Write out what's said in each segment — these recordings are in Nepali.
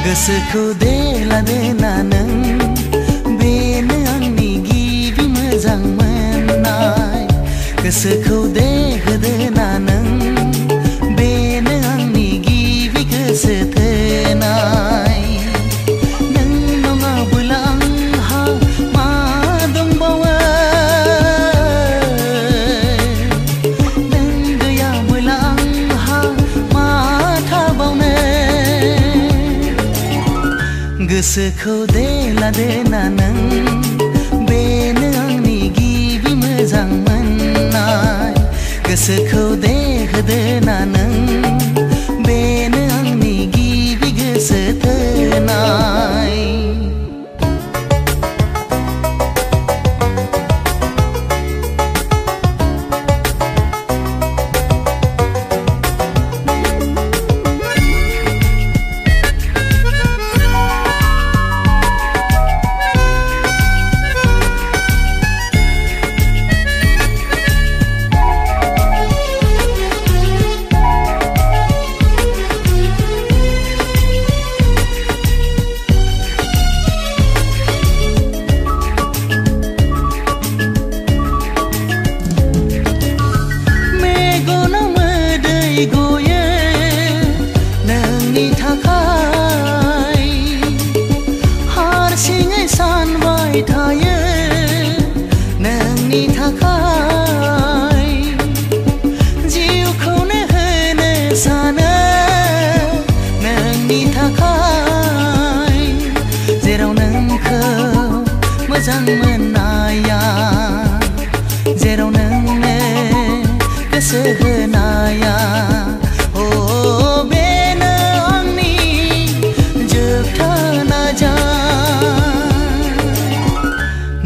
गोसोखौ देला देना नों बेनो आंनि गिबि मोजां मोननाय गोसोखौ देहोदोना नों बेनो आंनि गिबि गोसो थोनाय नों नङाबोला आंहा मा दंबावो नों गैयाबोला आंहा मा थाबावनो गोसोखौ देला देना नों बेनो आंनि गिबि मोजां मोननाय गोसोखौ देहोदोना नों बेनो आंनि गिबि गोसो थोनाय थायो नोंनि थाखाय जिउखौनो होनो सानो नोंनि थाखाय जेराव नोंखौ मोजां मोननाया जेराव नोंनो गोसो होनाया बेनो आंनि जोबथा नाजा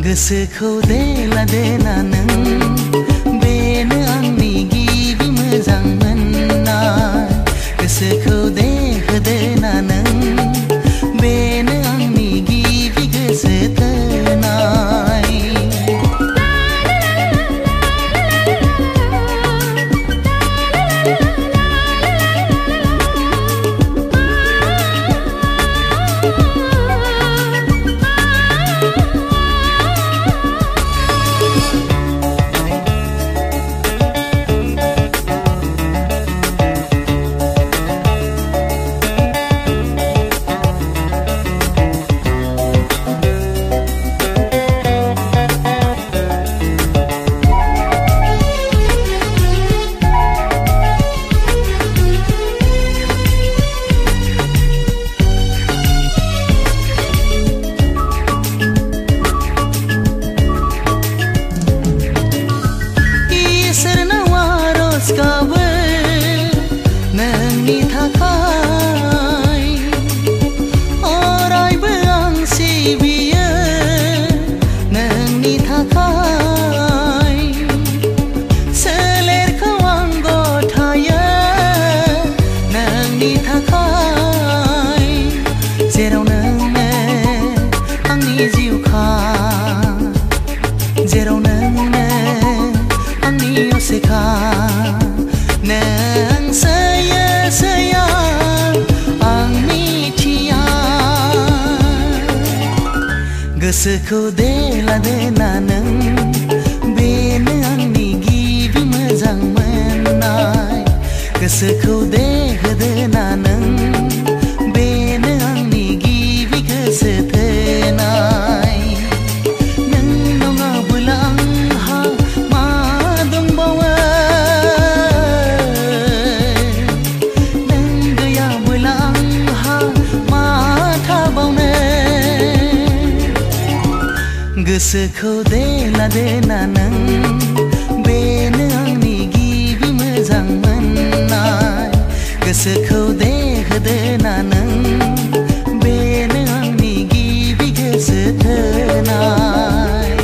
गोसोखौ देला देना नों बेनो आंनि गिबि मोजां मोननाय गोसोखौ देहोदोना नों बेनो आंनि गिबि गोसो थोनाय नोंनि थाखाय अरायबो आं सिबियो नोंनि थाखाय सोलेरखौ आं गथायो नोंनि थाखाय जेराव नोंनो आंनि जिउखा जेराव नोंनो आंनि असेखा नों सोया आं मिथिया गोसोखौ देला देना नों बेनो आंनि गिबि मोजां मोननाय गोसोखौ देहोदोना नों बेनो आंनि गिबि गोसो थोनाय नों नङाबोला आंहा मा दंबावो गोसोखौ देला देना नों बेनो आंनि गिबि मोजां मोननाय गोसोखौ देहोदोना नों बेनो आंनि गिबि गोसो थोनाय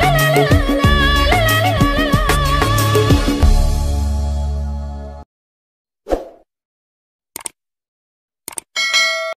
la la la